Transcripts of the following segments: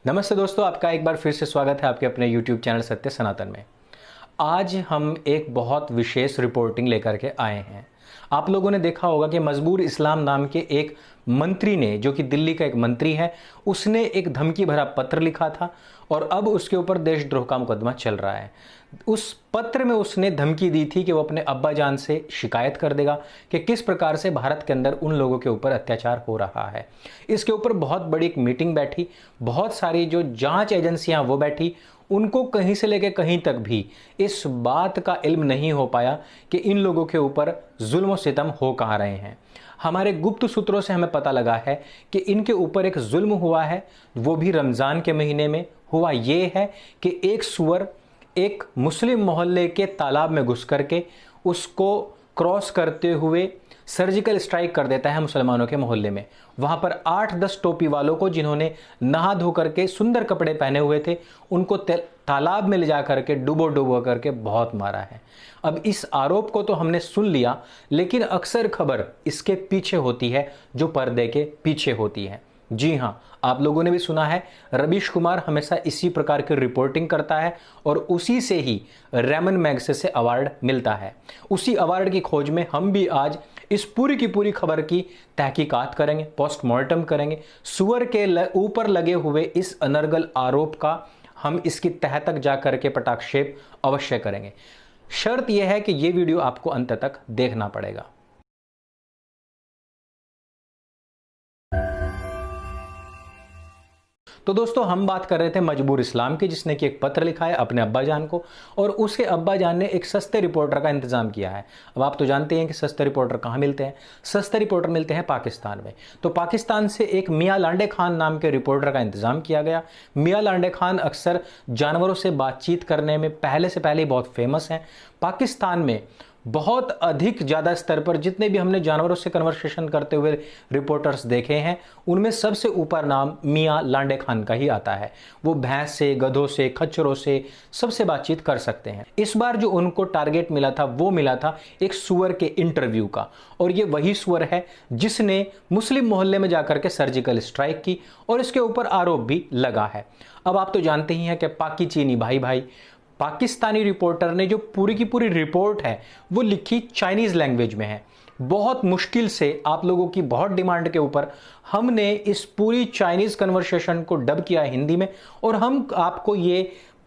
नमस्ते दोस्तों, आपका एक बार फिर से स्वागत है आपके अपने YouTube चैनल सत्य सनातन में। आज हम एक बहुत विशेष रिपोर्टिंग लेकर के आए हैं। आप लोगों ने देखा होगा कि मजबूर इस्लाम नाम के एक मंत्री ने, जो कि दिल्ली का एक मंत्री है, उसने एक धमकी भरा पत्र लिखा था और अब उसके ऊपर देशद्रोह का मुकदमा चल रहा है। उस पत्र में उसने धमकी दी थी कि वो अपने अब्बा जान से शिकायत कर देगा कि किस प्रकार से भारत के अंदर उन लोगों के ऊपर अत्याचार हो रहा है। इसके ऊपर बहुत बड़ी एक मीटिंग बैठी, बहुत सारी जो जांच एजेंसियां वो बैठी, उनको कहीं से लेकर कहीं तक भी इस बात का इल्म नहीं हो पाया कि इन लोगों के ऊपर जुल्म और सितम हो कहाँ रहे हैं। हमारे गुप्त सूत्रों से हमें पता लगा है कि इनके ऊपर एक जुल्म हुआ है, वो भी रमज़ान के महीने में हुआ। ये है कि एक सुअर एक मुस्लिम मोहल्ले के तालाब में घुस करके उसको क्रॉस करते हुए सर्जिकल स्ट्राइक कर देता है मुसलमानों के मोहल्ले में। वहां पर 8-10 टोपी वालों को, जिन्होंने नहा धो करके सुंदर कपड़े पहने हुए थे, उनको तालाब में ले जा करके डुबो डुबो करके बहुत मारा है। अब इस आरोप को तो हमने सुन लिया, लेकिन अक्सर खबर इसके पीछे होती है जो पर्दे के पीछे होती है। जी हां, आप लोगों ने भी सुना है, रवीश कुमार हमेशा इसी प्रकार की रिपोर्टिंग करता है और उसी से ही रेमन मैगसेसे अवार्ड मिलता है। उसी अवार्ड की खोज में हम भी आज इस पूरी की पूरी खबर की तहकीकात करेंगे, पोस्टमार्टम करेंगे। सुअर के ऊपर लगे हुए इस अनर्गल आरोप का हम इसकी तह तक जा करके पटाक्षेप अवश्य करेंगे। शर्त यह है कि यह वीडियो आपको अंत तक देखना पड़ेगा। तो दोस्तों, हम बात कर रहे थे मजबूर इस्लाम की, जिसने कि एक पत्र लिखा है अपने अब्बा जान को, और उसके अब्बा जान ने एक सस्ते रिपोर्टर का इंतजाम किया है। अब आप तो जानते हैं कि सस्ते रिपोर्टर कहाँ मिलते हैं। सस्ते रिपोर्टर मिलते हैं पाकिस्तान में। तो पाकिस्तान से एक मियां लांडे खान नाम के रिपोर्टर का इंतजाम किया गया। मियां लांडे खान अक्सर जानवरों से बातचीत करने में पहले से पहले बहुत फेमस हैं। पाकिस्तान में बहुत अधिक ज़्यादा स्तर पर जितने भी हमने जानवरों से कन्वर्सेशन करते हुए रिपोर्टर्स देखे हैं, उनमें सबसे ऊपर नाम मियां लांडे खान का ही आता है। वो भैंस से, गधों से, खच्चरों से सबसे बातचीत कर सकते हैं। इस बार जो उनको टारगेट मिला था वो मिला था एक सुअर के इंटरव्यू का, और ये वही सुअर है जिसने मुस्लिम मोहल्ले में जाकर के सर्जिकल स्ट्राइक की और इसके ऊपर आरोप भी लगा है। अब आप तो जानते ही हैं कि पाकि चीनी भाई भाई, पाकिस्तानी रिपोर्टर ने जो पूरी की पूरी रिपोर्ट है वो लिखी चाइनीज लैंग्वेज में है। बहुत मुश्किल से आप लोगों की बहुत डिमांड के ऊपर हमने इस पूरी चाइनीज कन्वर्सेशन को डब किया हिंदी में, और हम आपको ये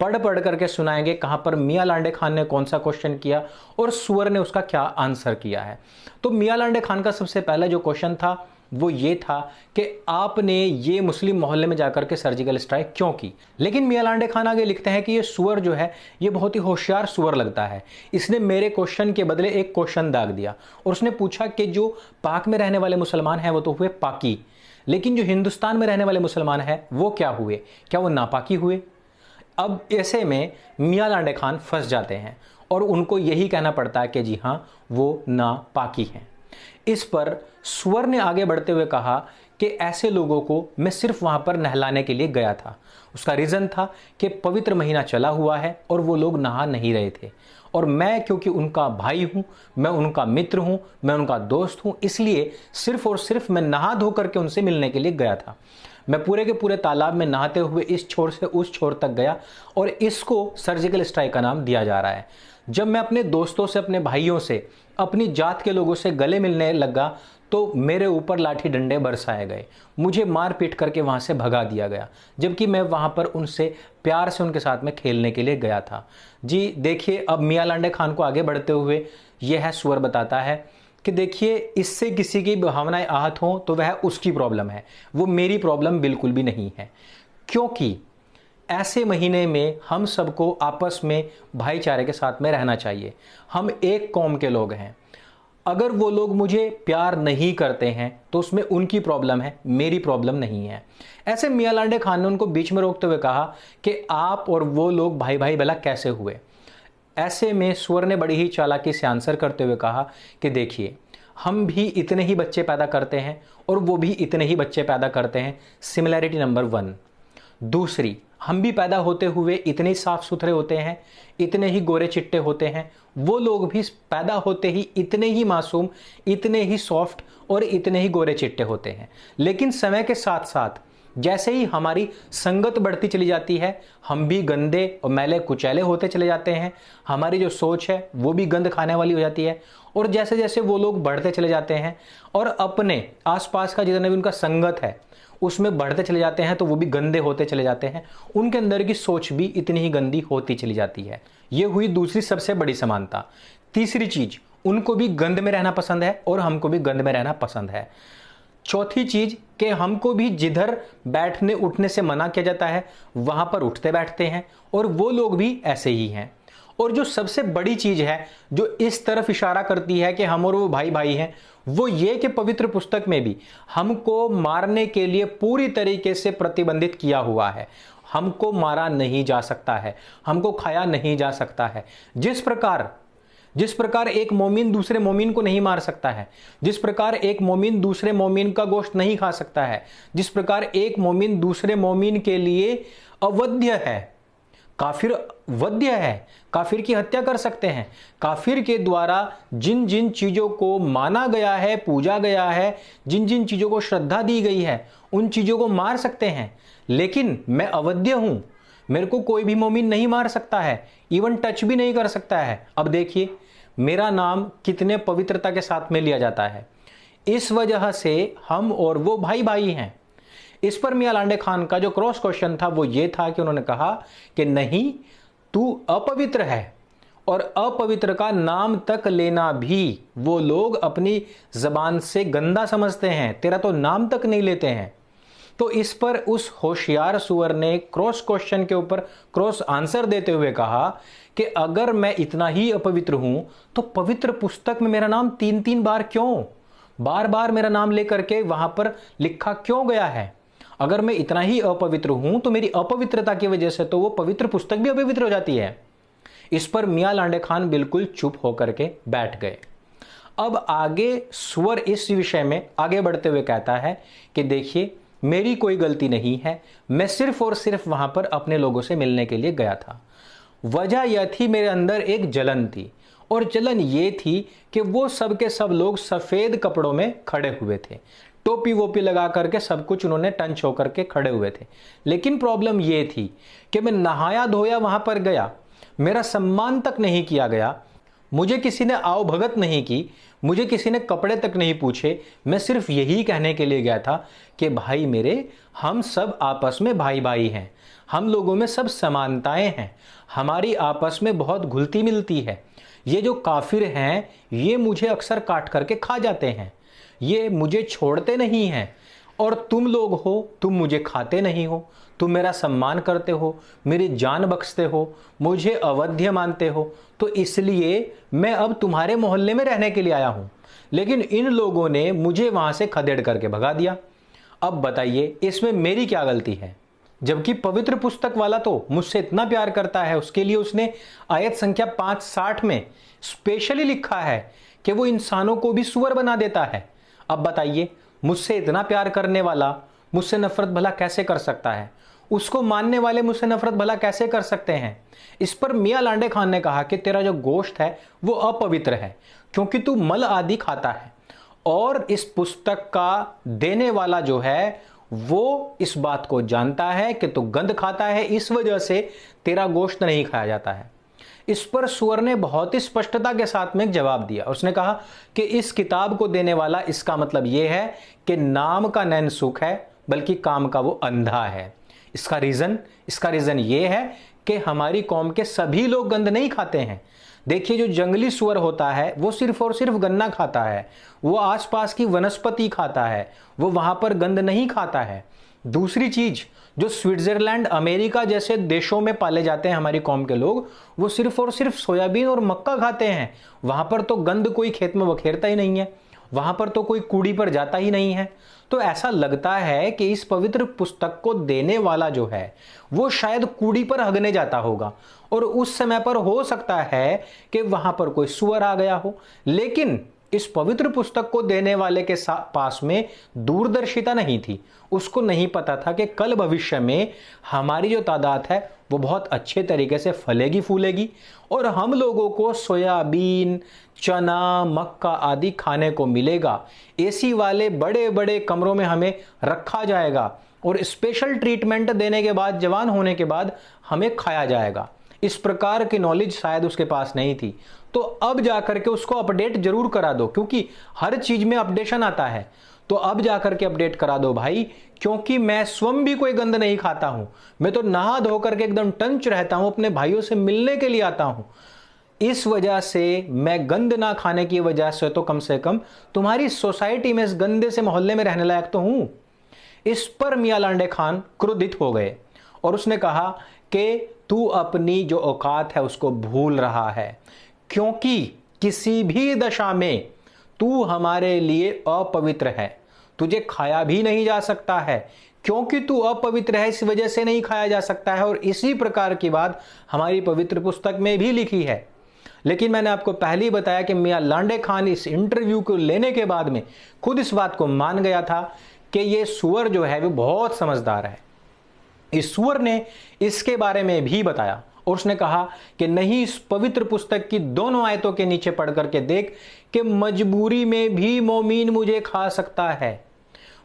पढ़ पढ़ करके सुनाएंगे कहां पर मियां लांडे खान ने कौन सा क्वेश्चन किया और सुअर ने उसका क्या आंसर किया है। तो मियां लांडे खान का सबसे पहला जो क्वेश्चन था वो ये था कि आपने ये मुस्लिम मोहल्ले में जाकर के सर्जिकल स्ट्राइक क्यों की। लेकिन मियां लांडे खान आगे लिखते हैं कि ये सुअर जो है ये बहुत ही होशियार सुअर लगता है। इसने मेरे क्वेश्चन के बदले एक क्वेश्चन दाग दिया और उसने पूछा कि जो पाक में रहने वाले मुसलमान हैं वो तो हुए पाकी, लेकिन जो हिंदुस्तान में रहने वाले मुसलमान हैं वो क्या हुए, क्या वो नापाकी हुए। अब ऐसे में मियां लांडे खान फंस जाते हैं और उनको यही कहना पड़ता है कि जी हां, वो नापाकी हैं। इस पर सुअर ने आगे बढ़ते हुए कहा कि ऐसे लोगों को मैं सिर्फ वहां पर नहलाने के लिए गया था। उसका रीजन था कि पवित्र महीना चला हुआ है और वो लोग नहा नहीं रहे थे, और मैं क्योंकि उनका भाई हूं, मैं उनका मित्र हूं, मैं उनका दोस्त हूं, इसलिए सिर्फ और सिर्फ मैं नहा धो करके उनसे मिलने के लिए गया था। मैं पूरे के पूरे तालाब में नहाते हुए इस छोर से उस छोर तक गया, और इसको सर्जिकल स्ट्राइक का नाम दिया जा रहा है। जब मैं अपने दोस्तों से, अपने भाइयों से, अपनी जात के लोगों से गले मिलने लगा तो मेरे ऊपर लाठी डंडे बरसाए गए, मुझे मार पीट करके वहां से भगा दिया गया, जबकि मैं वहां पर उनसे प्यार से उनके साथ में खेलने के लिए गया था। जी देखिए, अब मियां लांडे खान को आगे बढ़ते हुए यह सुअर बताता है कि देखिए, इससे किसी की भावनाएं आहत हों तो वह उसकी प्रॉब्लम है, वो मेरी प्रॉब्लम बिल्कुल भी नहीं है। क्योंकि ऐसे महीने में हम सबको आपस में भाईचारे के साथ में रहना चाहिए। हम एक कौम के लोग हैं। अगर वो लोग मुझे प्यार नहीं करते हैं तो उसमें उनकी प्रॉब्लम है, मेरी प्रॉब्लम नहीं है। ऐसे मियां लांडे खान ने उनको बीच में रोकते हुए कहा कि आप और वो लोग भाई भाई भला कैसे हुए। ऐसे में सुअर ने बड़ी ही चालाकी से आंसर करते हुए कहा कि देखिए, हम भी इतने ही बच्चे पैदा करते हैं और वो भी इतने ही बच्चे पैदा करते हैं। Similarity number 1। दूसरी, हम भी पैदा होते हुए इतने ही साफ सुथरे होते हैं, इतने ही गोरे चिट्टे होते हैं। वो लोग भी पैदा होते ही इतने ही मासूम, इतने ही सॉफ्ट और इतने ही गोरे चिट्टे होते हैं। लेकिन समय के साथ साथ जैसे ही हमारी संगत बढ़ती चली जाती है, हम भी गंदे और मैले कुचैले होते चले जाते हैं, हमारी जो सोच है वो भी गंद खाने वाली हो जाती है। और जैसे जैसे वो लोग बढ़ते चले जाते हैं और अपने आसपास का जितना भी उनका संगत है उसमें बढ़ते चले जाते हैं, तो वो भी गंदे होते चले जाते हैं, उनके अंदर की सोच भी इतनी ही गंदी होती चली जाती है। ये हुई दूसरी सबसे बड़ी समानता। तीसरी चीज, उनको भी गंद में रहना पसंद है और हमको भी गंद में रहना पसंद है। चौथी चीज कि हमको भी जिधर बैठने उठने से मना किया जाता है वहां पर उठते बैठते हैं, और वो लोग भी ऐसे ही हैं। और जो सबसे बड़ी चीज है जो इस तरफ इशारा करती है कि हम और वो भाई भाई हैं, वो ये कि पवित्र पुस्तक में भी हमको मारने के लिए पूरी तरीके से प्रतिबंधित किया हुआ है। हमको मारा नहीं जा सकता है, हमको खाया नहीं जा सकता है। जिस प्रकार एक मोमिन दूसरे मोमिन को नहीं मार सकता है, जिस प्रकार एक मोमिन दूसरे मोमिन का गोश्त नहीं खा सकता है, जिस प्रकार एक मोमिन दूसरे मोमिन के लिए अवध्य है, काफिर वध्य है, काफिर की हत्या कर सकते हैं। काफिर के द्वारा जिन जिन चीजों को माना गया है, पूजा गया है, जिन जिन चीजों को श्रद्धा दी गई है, उन चीजों को मार सकते हैं। लेकिन मैं अवध्य हूं, मेरे को कोई भी मोमिन नहीं मार सकता है, इवन टच भी नहीं कर सकता है। अब देखिए मेरा नाम कितने पवित्रता के साथ में लिया जाता है। इस वजह से हम और वो भाई भाई हैं। इस पर मियां लांडे खान का जो क्रॉस क्वेश्चन था वो ये था कि उन्होंने कहा कि नहीं, तू अपवित्र है, और अपवित्र का नाम तक लेना भी वो लोग अपनी जबान से गंदा समझते हैं, तेरा तो नाम तक नहीं लेते हैं। तो इस पर उस होशियार सुअर ने क्रॉस क्वेश्चन के ऊपर क्रॉस आंसर देते हुए कहा कि अगर मैं इतना ही अपवित्र हूं तो पवित्र पुस्तक में मेरा नाम 3-3 बार क्यों, बार बार मेरा नाम लेकर के वहां पर लिखा क्यों गया है? अगर मैं इतना ही अपवित्र हूं तो मेरी अपवित्रता की वजह से तो वो पवित्र पुस्तक भी अपवित्र हो जाती है। इस पर मियां लांडे खान बिल्कुल चुप होकर के बैठ गए। अब आगे सुअर इस विषय में आगे बढ़ते हुए कहता है कि देखिए मेरी कोई गलती नहीं है, मैं सिर्फ और सिर्फ वहां पर अपने लोगों से मिलने के लिए गया था। वजह यह थी मेरे अंदर एक जलन थी, और जलन ये थी कि वो सब के सब लोग सफेद कपड़ों में खड़े हुए थे, टोपी वोपी लगा करके सब कुछ उन्होंने टंच होकर के खड़े हुए थे। लेकिन प्रॉब्लम ये थी कि मैं नहाया धोया वहां पर गया, मेरा सम्मान तक नहीं किया गया, मुझे किसी ने आओ भगत नहीं की, मुझे किसी ने कपड़े तक नहीं पूछे। मैं सिर्फ यही कहने के लिए गया था कि भाई मेरे, हम सब आपस में भाई भाई हैं, हम लोगों में सब समानताएं हैं, हमारी आपस में बहुत घुलती मिलती है। ये जो काफिर हैं ये मुझे अक्सर काट करके खा जाते हैं, ये मुझे छोड़ते नहीं हैं, और तुम लोग हो, तुम मुझे खाते नहीं हो, तुम मेरा सम्मान करते हो, मेरी जान बख्शते हो, मुझे अवध्य मानते हो, तो इसलिए मैं अब तुम्हारे मोहल्ले में रहने के लिए आया हूं। लेकिन इन लोगों ने मुझे वहां से खदेड़ करके भगा दिया। अब बताइए इसमें मेरी क्या गलती है? जबकि पवित्र पुस्तक वाला तो मुझसे इतना प्यार करता है, उसके लिए उसने आयत संख्या 560 में स्पेशली लिखा है कि वो इंसानों को भी सुअर बना देता है। अब बताइए मुझसे इतना प्यार करने वाला मुझसे नफरत भला कैसे कर सकता है? उसको मानने वाले मुझसे नफरत भला कैसे कर सकते हैं? इस पर मियां लांडे खान ने कहा कि तेरा जो गोश्त है वो अपवित्र है क्योंकि तू मल आदि खाता है, और इस पुस्तक का देने वाला जो है वो इस बात को जानता है कि तू गंद खाता है, इस वजह से तेरा गोश्त नहीं खाया जाता है। इस पर सुअर ने बहुत ही स्पष्टता के साथ में एक जवाब दिया। उसने कहा कि इस किताब को देने वाला, इसका मतलब यह है कि नाम का नैन सुख है बल्कि काम का वो अंधा है। इसका रीजन ये है कि हमारी कौम के सभी लोग गंद नहीं खाते हैं। देखिए जो जंगली सुअर होता है वो सिर्फ और सिर्फ गन्ना खाता है, वो आसपास की वनस्पति खाता है, वो वहां पर गंद नहीं खाता है। दूसरी चीज, जो स्विट्जरलैंड अमेरिका जैसे देशों में पाले जाते हैं हमारी कौम के लोग, वो सिर्फ और सिर्फ सोयाबीन और मक्का खाते हैं। वहां पर तो गंद कोई खेत में बखेरता ही नहीं है, वहां पर तो कोई कूड़ी पर जाता ही नहीं है। तो ऐसा लगता है कि इस पवित्र पुस्तक को देने वाला जो है वो शायद कूड़ी पर हगने जाता होगा, और उस समय पर हो सकता है कि वहां पर कोई सुअर आ गया हो। लेकिन इस पवित्र पुस्तक को देने वाले के पास में दूरदर्शिता नहीं थी, उसको नहीं पता था कि कल भविष्य में हमारी जो तादाद है वो बहुत अच्छे तरीके से फलेगी फूलेगी, और हम लोगों को सोयाबीन, चना, मक्का आदि खाने को मिलेगा। एसी वाले बड़े बड़े कमरों में हमें रखा जाएगा, और स्पेशल ट्रीटमेंट देने के बाद, जवान होने के बाद हमें खाया जाएगा। इस प्रकार की नॉलेज शायद उसके पास नहीं थी। तो अब जाकर के उसको अपडेट जरूर करा दो, क्योंकि हर चीज में अपडेशन आता है। तो अब जाकर के अपडेट करा दो भाई, क्योंकि मैं स्वयं भी कोई गंद नहीं खाता हूं। मैं तो नहा धो करके एकदम टंच रहता हूं, अपने भाइयों से मिलने के लिए आता हूं। इस वजह से, मैं गंद ना खाने की वजह से तो कम से कम तुम्हारी सोसाइटी में, इस गंदे से मोहल्ले में रहने लायक तो हूं। इस पर मियां लांडे खान क्रोधित हो गए और उसने कहा कि तू अपनी जो औकात है उसको भूल रहा है, क्योंकि किसी भी दशा में तू हमारे लिए अपवित्र है। तुझे खाया भी नहीं जा सकता है, क्योंकि तू अपवित्र है, इस वजह से नहीं खाया जा सकता है। और इसी प्रकार की बात हमारी पवित्र पुस्तक में भी लिखी है। लेकिन मैंने आपको पहले ही बताया कि मियां लांडे खान इस इंटरव्यू को लेने के बाद में खुद इस बात को मान गया था कि ये सुअर जो है वो बहुत समझदार है। इस सुअर ने इसके बारे में भी बताया और उसने कहा कि नहीं, इस पवित्र पुस्तक की दोनों आयतों के नीचे पढ़ करके देख कि मजबूरी में भी मोमीन मुझे खा सकता है।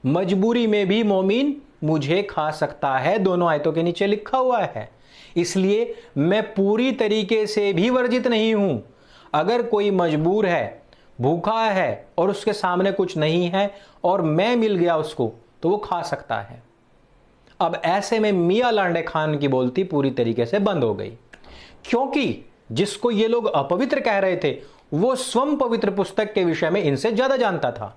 मजबूरी में भी मोमीन मुझे खा सकता है, दोनों आयतों के नीचे लिखा हुआ है। इसलिए मैं पूरी तरीके से भी वर्जित नहीं हूं। अगर कोई मजबूर है, भूखा है और उसके सामने कुछ नहीं है और मैं मिल गया उसको, तो वो खा सकता है। अब ऐसे में मियां लांडे खान की बोलती पूरी तरीके से बंद हो गई, क्योंकि जिसको ये लोग अपवित्र कह रहे थे वो स्वयं पवित्र पुस्तक के विषय में इनसे ज्यादा जानता था।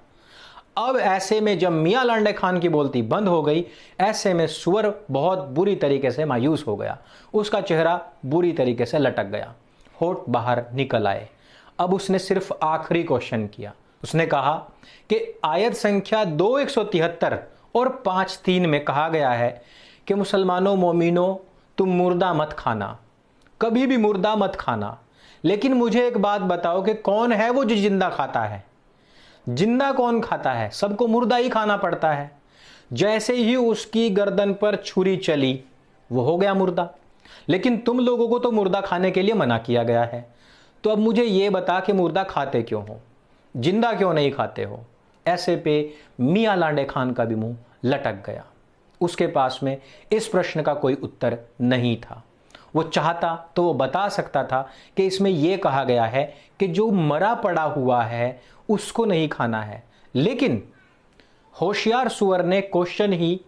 अब ऐसे में जब मियां लांडे खान की बोलती बंद हो गई, ऐसे में सुअर बहुत बुरी तरीके से मायूस हो गया। उसका चेहरा बुरी तरीके से लटक गया, होठ बाहर निकल आए। अब उसने सिर्फ आखिरी क्वेश्चन किया। उसने कहा कि आयत संख्या 2:173 और 5:3 में कहा गया है कि मुसलमानों, मोमिनों, तुम मुर्दा मत खाना, कभी भी मुर्दा मत खाना। लेकिन मुझे एक बात बताओ कि कौन है वो जो जिंदा खाता है? जिंदा कौन खाता है? सबको मुर्दा ही खाना पड़ता है। जैसे ही उसकी गर्दन पर छुरी चली वो हो गया मुर्दा। लेकिन तुम लोगों को तो मुर्दा खाने के लिए मना किया गया है। तो अब मुझे ये बता कि मुर्दा खाते क्यों हो, जिंदा क्यों नहीं खाते हो? ऐसे पे मियां लांडे खान का भी मुंह लटक गया। उसके पास में इस प्रश्न का कोई उत्तर नहीं था। वो चाहता तो वो बता सकता था कि इसमें यह कहा गया है कि जो मरा पड़ा हुआ है उसको नहीं खाना है। लेकिन होशियार सुअर ने क्वेश्चन ही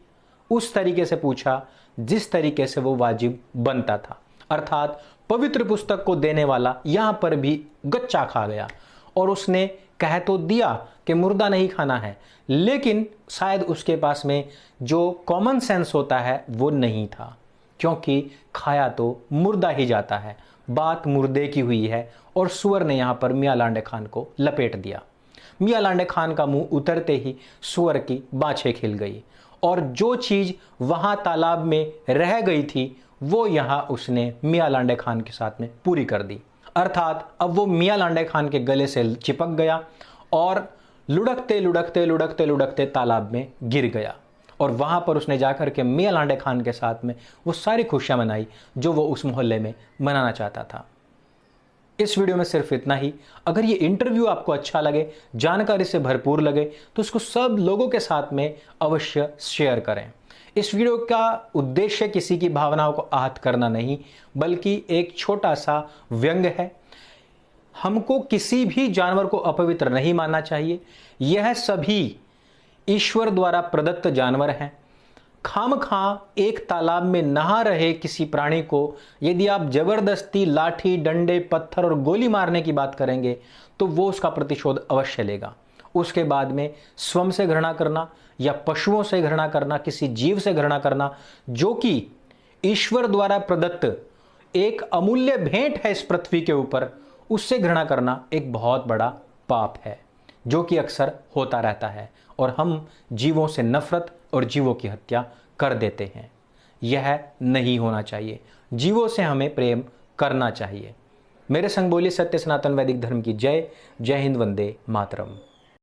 उस तरीके से पूछा जिस तरीके से वो वाजिब बनता था, अर्थात पवित्र पुस्तक को देने वाला यहां पर भी गच्चा खा गया और उसने कह तो दिया कि मुर्दा नहीं खाना है, लेकिन शायद उसके पास में जो कॉमन सेंस होता है वो नहीं था, क्योंकि खाया तो मुर्दा ही जाता है। बात मुर्दे की हुई है और सुअर ने यहां पर मियां लांडे खान को लपेट दिया। मियां लांडे खान का मुंह उतरते ही सुअर की बाछें खिल गई और जो चीज वहां तालाब में रह गई थी वो यहां उसने मियां लांडे खान के साथ में पूरी कर दी। अर्थात अब वो मियां लांडे खान के गले से चिपक गया और लुढ़कते लुढ़कते लुढ़कते लुढ़कते तालाब में गिर गया। और वहां पर उसने जाकर के मियां लांडे खान के साथ में वो सारी खुशियां मनाई जो वो उस मोहल्ले में मनाना चाहता था। इस वीडियो में सिर्फ इतना ही। अगर ये इंटरव्यू आपको अच्छा लगे, जानकारी से भरपूर लगे, तो उसको सब लोगों के साथ में अवश्य शेयर करें। इस वीडियो का उद्देश्य किसी की भावनाओं को आहत करना नहीं, बल्कि एक छोटा सा व्यंग है। हमको किसी भी जानवर को अपवित्र नहीं मानना चाहिए। यह सभी ईश्वर द्वारा प्रदत्त जानवर हैं। खामखा एक तालाब में नहा रहे किसी प्राणी को यदि आप जबरदस्ती लाठी, डंडे, पत्थर और गोली मारने की बात करेंगे तो वो उसका प्रतिशोध अवश्य लेगा। उसके बाद में स्वयं से घृणा करना या पशुओं से घृणा करना, किसी जीव से घृणा करना जो कि ईश्वर द्वारा प्रदत्त एक अमूल्य भेंट है इस पृथ्वी के ऊपर, उससे घृणा करना एक बहुत बड़ा पाप है जो कि अक्सर होता रहता है और हम जीवों से नफरत और जीवों की हत्या कर देते हैं। यह नहीं होना चाहिए। जीवों से हमें प्रेम करना चाहिए। मेरे संग बोलिए सत्य सनातन वैदिक धर्म की जय। जय हिंद, वंदे मातरम।